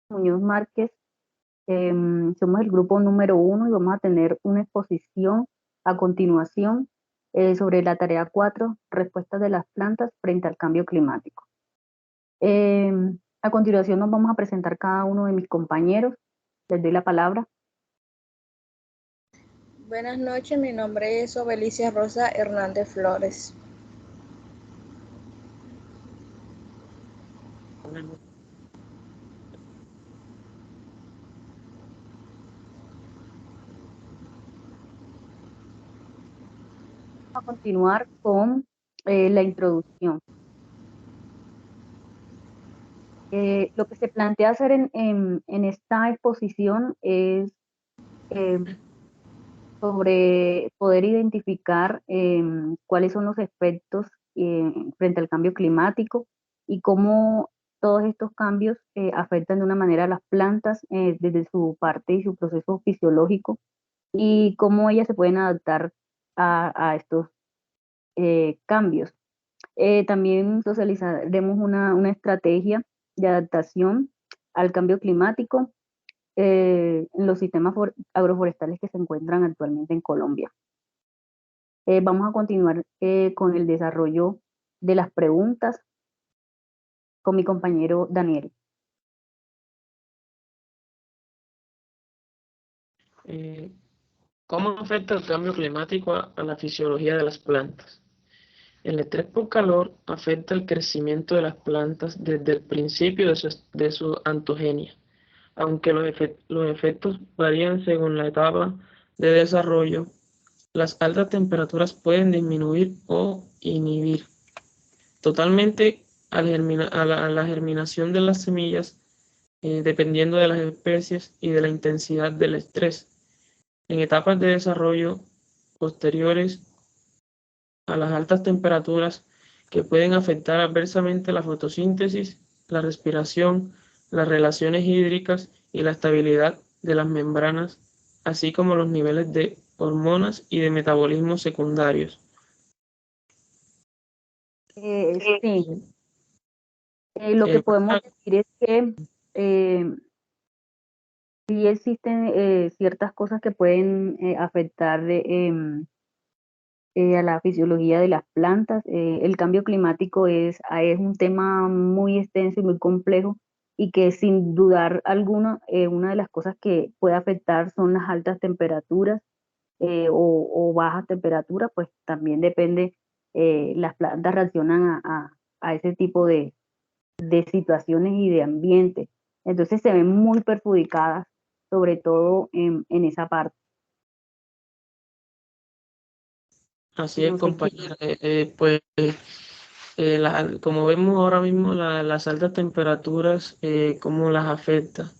Muñoz Márquez. Somos el grupo número 1 y vamos a tener una exposición a continuación sobre la tarea 4, respuestas de las plantas frente al cambio climático. A continuación nos vamos a presentar cada uno de mis compañeros. Les doy la palabra. Buenas noches, mi nombre es Obelicia Rosa Hernández Flores. Vamos a continuar con la introducción. Lo que se plantea hacer en esta exposición es sobre poder identificar cuáles son los efectos frente al cambio climático y cómo todos estos cambios afectan de una manera a las plantas desde su parte y su proceso fisiológico y cómo ellas se pueden adaptar a estos cambios. También socializaremos una estrategia de adaptación al cambio climático en los sistemas agroforestales que se encuentran actualmente en Colombia. Vamos a continuar con el desarrollo de las preguntas con mi compañero Daniel. ¿Cómo afecta el cambio climático a la fisiología de las plantas? El estrés por calor afecta el crecimiento de las plantas desde el principio de su antogenia, aunque los efectos varían según la etapa de desarrollo. Las altas temperaturas pueden disminuir o inhibir totalmente a la germinación de las semillas, dependiendo de las especies y de la intensidad del estrés. En etapas de desarrollo posteriores a las altas temperaturas que pueden afectar adversamente la fotosíntesis, la respiración, las relaciones hídricas y la estabilidad de las membranas, así como los niveles de hormonas y de metabolismo secundarios. Sí, lo que podemos decir es que sí existen ciertas cosas que pueden afectar a la fisiología de las plantas. El cambio climático es un tema muy extenso y muy complejo y que sin dudar alguna, una de las cosas que puede afectar son las altas temperaturas o bajas temperaturas, pues también depende, las plantas reaccionan a ese tipo de situaciones y de ambiente. Entonces se ven muy perjudicadas, sobre todo en esa parte. Así es, No sé qué. compañera. Pues como vemos ahora mismo, las altas temperaturas, cómo las afecta,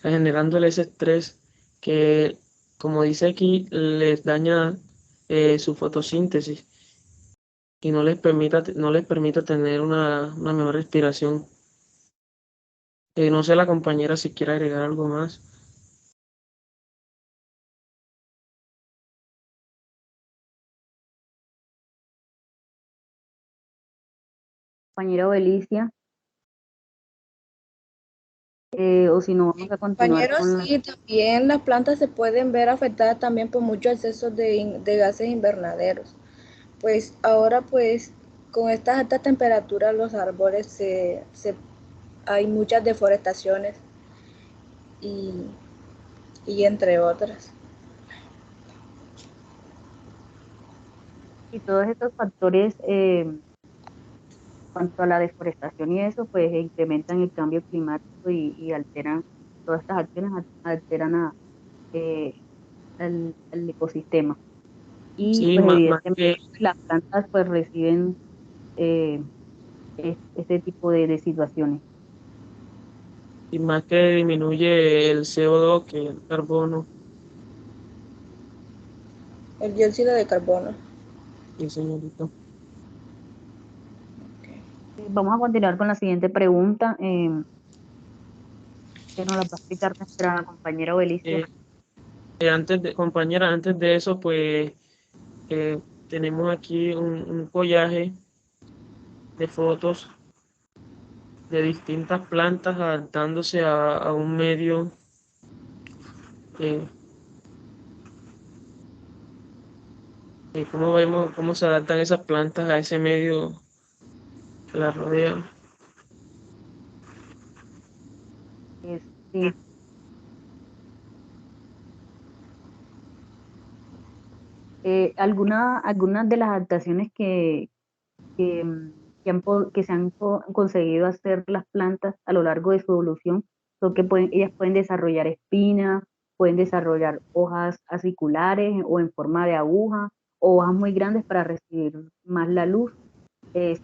generándole ese estrés que, como dice aquí, les daña su fotosíntesis y no les permita tener una mejor respiración. No sé la compañera si quiere agregar algo más. Compañera Belicia, o si no, vamos a continuar Compañeros, con la... sí, también las plantas se pueden ver afectadas también por mucho exceso de gases invernaderos. Pues ahora, pues, con estas altas temperaturas, los árboles hay muchas deforestaciones y, y entre otras. Y todos estos factores, cuanto a la deforestación y eso, pues incrementan el cambio climático y alteran, todas estas acciones alteran eh, al ecosistema. Y Sí, pues más evidentemente que, las plantas pues reciben eh, este tipo de situaciones. y más que disminuye el CO2, que el carbono, El dióxido de carbono. sí, señorita. Vamos a continuar con la siguiente pregunta, que nos la va a explicar nuestra compañera Belicia. Eh, compañera, antes de eso, pues eh, tenemos aquí un collaje de fotos de distintas plantas adaptándose a un medio, eh, cómo vemos cómo se adaptan esas plantas a ese medio que las rodea. Sí, algunas de las adaptaciones que, que se han conseguido hacer las plantas a lo largo de su evolución son que ellas pueden desarrollar espinas, pueden desarrollar hojas aciculares o en forma de aguja, o hojas muy grandes para recibir más la luz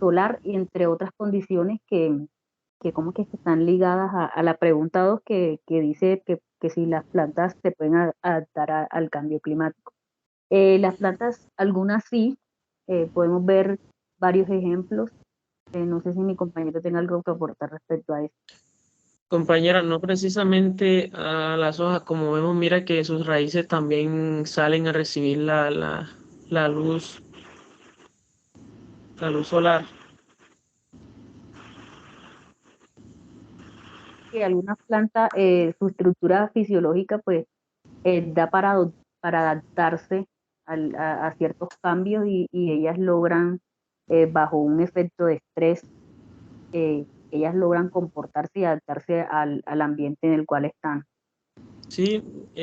solar, y entre otras condiciones que como que están ligadas a la pregunta 2 que dice que si las plantas se pueden adaptar al cambio climático. Las plantas, algunas sí, podemos ver varios ejemplos. No sé si mi compañero tiene algo que aportar respecto a eso. Compañera, no precisamente a las hojas, como vemos, mira que sus raíces también salen a recibir la luz, la luz solar. Que algunas plantas, su estructura fisiológica, pues, da para adaptarse a ciertos cambios, y ellas logran, bajo un efecto de estrés, ellas logran comportarse y adaptarse al ambiente en el cual están. Sí,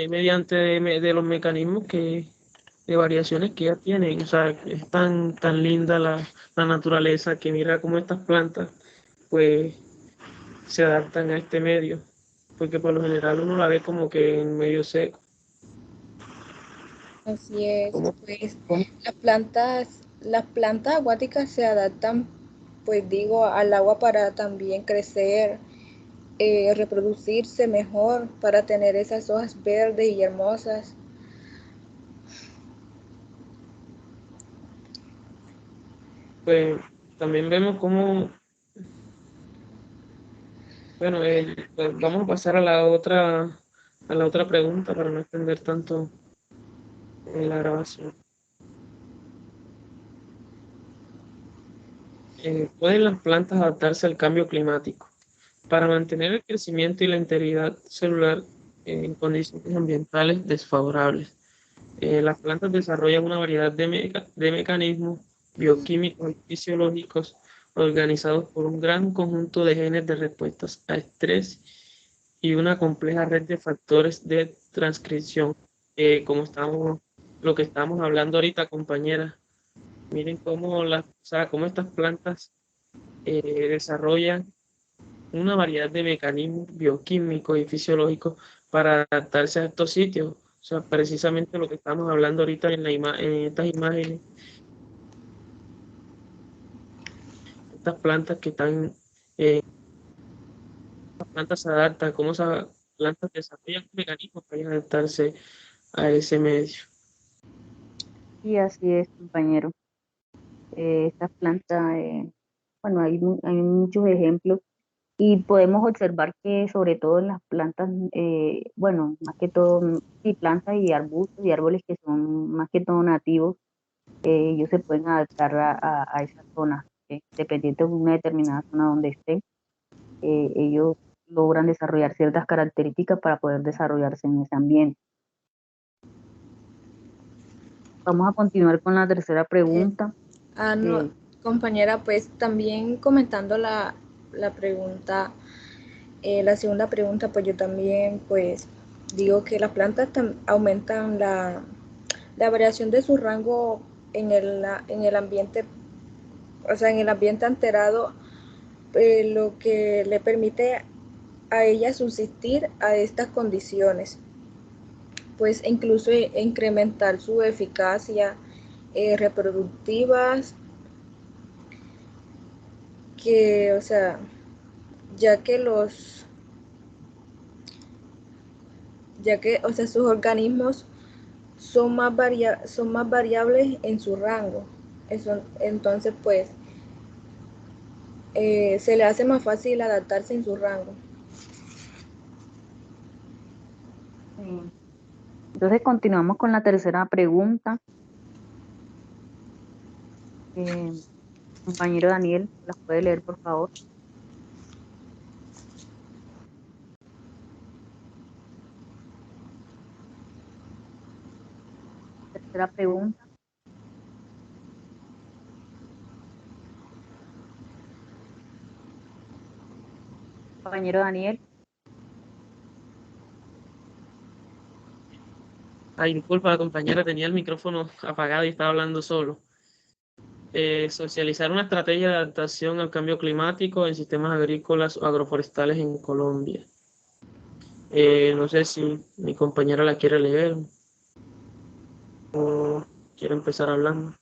mediante de los mecanismos de variaciones que ya tienen. O sea, es tan linda la naturaleza que mira cómo estas plantas pues se adaptan a este medio, porque por lo general uno la ve como que en medio seco. Así es, Como, pues ¿Cómo? las plantas acuáticas se adaptan, pues digo, al agua para también crecer, reproducirse mejor, para tener esas hojas verdes y hermosas. pues también vemos cómo, bueno, pues, vamos a pasar a la otra pregunta para no extender tanto en la grabación. ¿Pueden las plantas adaptarse al cambio climático? Para mantener el crecimiento y la integridad celular en condiciones ambientales desfavorables, las plantas desarrollan una variedad de mecanismos bioquímicos y fisiológicos organizados por un gran conjunto de genes de respuestas a estrés y una compleja red de factores de transcripción. Como estamos, lo que estamos hablando ahorita, compañera, miren o sea, cómo estas plantas desarrollan una variedad de mecanismos bioquímicos y fisiológicos para adaptarse a estos sitios. O sea, precisamente lo que estamos hablando ahorita en estas imágenes, estas plantas que están, las plantas se adaptan, cómo esas plantas desarrollan mecanismos para adaptarse a ese medio. Y así es, compañero. Estas plantas, bueno, hay muchos ejemplos, y podemos observar que sobre todo en las plantas, bueno, más que todo, sí, plantas y arbustos y árboles que son más que todo nativos, ellos se pueden adaptar a esas zonas, dependiendo de una determinada zona donde estén. Ellos logran desarrollar ciertas características para poder desarrollarse en ese ambiente. Vamos a continuar con la tercera Eh, pregunta. no, eh, compañera, pues también comentando la pregunta, la segunda pregunta, pues yo también pues digo que las plantas aumentan la variación de su rango en el ambiente, o sea, en el ambiente alterado, lo que le permite a ella subsistir a estas condiciones, pues incluso incrementar su eficacia reproductivas, que, o sea, ya que los, o sea, sus organismos son más variables en su rango. Eso, entonces, pues, se le hace más fácil adaptarse en su rango. eh, entonces continuamos con la tercera pregunta. Eh, Compañero Daniel, ¿las puede leer, por favor? Otra pregunta, compañero Daniel. Ay, disculpa, compañera, tenía el micrófono apagado y estaba hablando solo. Socializar una estrategia de adaptación al cambio climático en sistemas agrícolas o agroforestales en Colombia. No sé si mi compañera la quiere leer o quiere empezar hablando.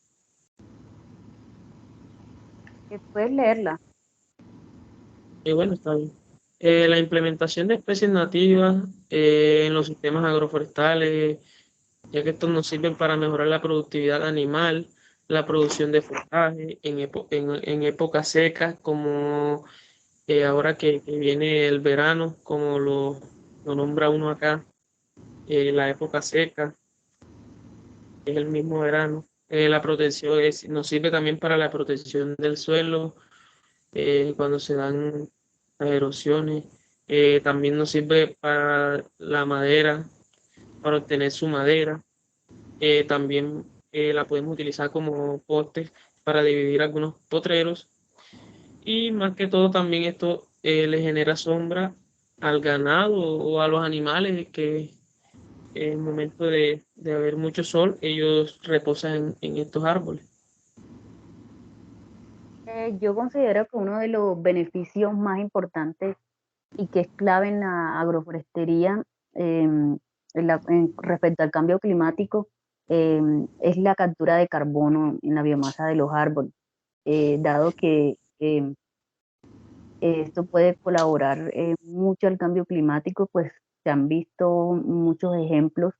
Puedes leerla. Bueno, está bien. La implementación de especies nativas en los sistemas agroforestales, ya que estos nos sirven para mejorar la productividad animal, la producción de forraje en épocas secas, como ahora que viene el verano, como lo nombra uno acá, la época seca, es el mismo verano. La protección nos sirve también para la protección del suelo cuando se dan erosiones. También nos sirve para la madera, para obtener su madera. También la podemos utilizar como poste para dividir algunos potreros. Y más que todo también esto le genera sombra al ganado o a los animales que en el momento de haber mucho sol, ellos reposan en estos árboles. Yo considero que uno de los beneficios más importantes y que es clave en la agroforestería respecto al cambio climático es la captura de carbono en la biomasa de los árboles, dado que esto puede colaborar mucho al cambio climático, pues se han visto muchos ejemplos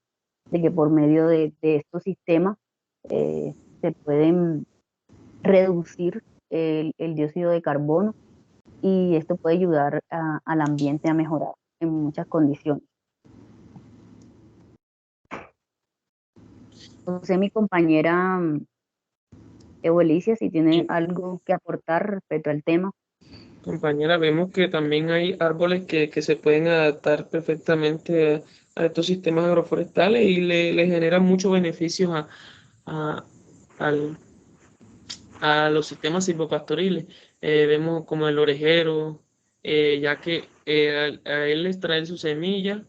de que por medio de estos sistemas se pueden reducir el dióxido de carbono y esto puede ayudar al ambiente a mejorar en muchas condiciones. No sé, mi compañera Eubelicia, si tiene Y algo que aportar respecto al tema. compañera, vemos que también hay árboles que se pueden adaptar perfectamente a estos sistemas agroforestales y le generan muchos beneficios a, al- a los sistemas silvopastoriles. Vemos como el orejero, ya que a él extraer su semilla,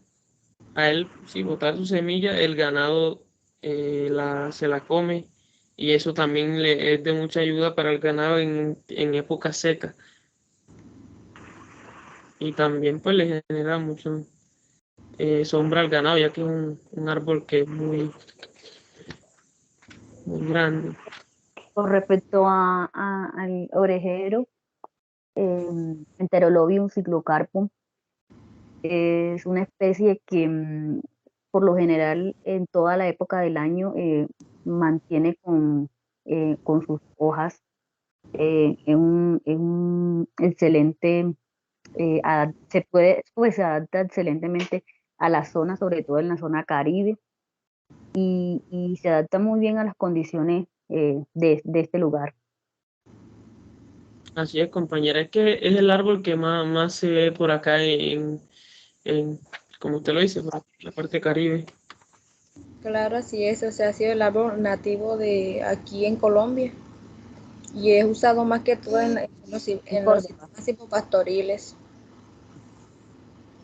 a él, si botar su semilla, el ganado se la come y eso también es de mucha ayuda para el ganado en épocas secas y también pues le genera mucho sombra al ganado, ya que es un árbol que es muy grande. Con respecto al orejero, Enterolobium cyclocarpum, es una especie que por lo general en toda la época del año mantiene con sus hojas en un excelente, pues se adapta excelentemente a la zona, sobre todo en la zona Caribe, y se adapta muy bien a las condiciones de este lugar. Así es, compañera, es que es el árbol que más se ve por acá en, como usted lo dice, por aquí, en la parte caribe. Claro, así es, o sea, ha sido el árbol nativo de aquí en Colombia y es usado más que todo En en los Córdoba, sistemas pastoriles.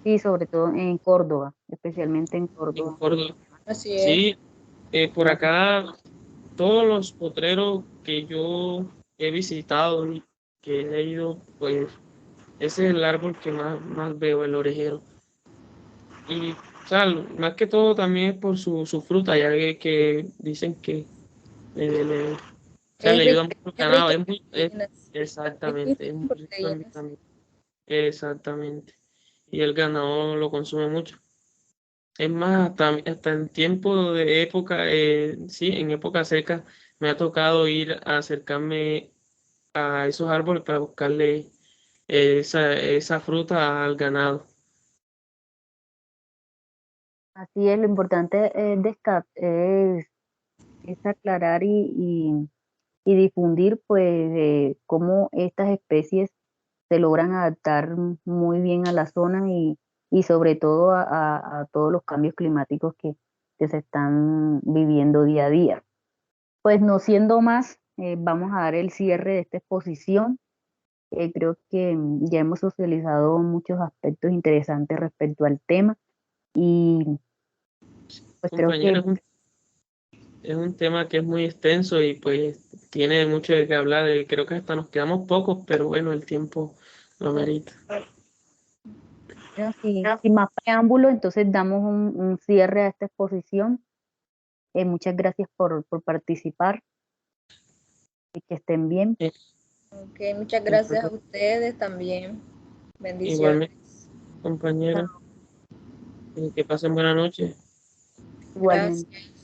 sí, sobre todo en Córdoba, especialmente en En Córdoba. Córdoba. Así es. Sí, por acá todos los potreros que yo he visitado y que he ido, pues ese es el árbol que más veo, el orejero. Y, o sea, más que todo también es por su fruta, ya que dicen que o sea, le ayuda mucho al Es rico ganado. en es rico Exactamente, es en muy rico en proteínas. vitaminas. Exactamente. Y el ganado lo consume mucho. Es más, hasta en tiempo de época, sí, en época seca, me ha tocado ir a acercarme a esos árboles para buscarle esa fruta al ganado. Así es, lo importante es aclarar y difundir pues cómo estas especies se logran adaptar muy bien a la zona y sobre todo a todos los cambios climáticos que que se están viviendo día a día. Pues no siendo más, vamos a dar el cierre de esta exposición. Creo que ya hemos socializado muchos aspectos interesantes respecto al tema y pues creo que Compañera, es un tema que es muy extenso y pues tiene mucho de qué hablar. Creo que hasta nos quedamos pocos, pero bueno, el tiempo lo amerita. bueno, sin más preámbulo, entonces damos un cierre a esta exposición. Muchas gracias por participar y que estén bien. Ok, muchas gracias a ustedes también. Bendiciones. Igualmente, compañera, que pasen buena noche. Igualmente. Gracias.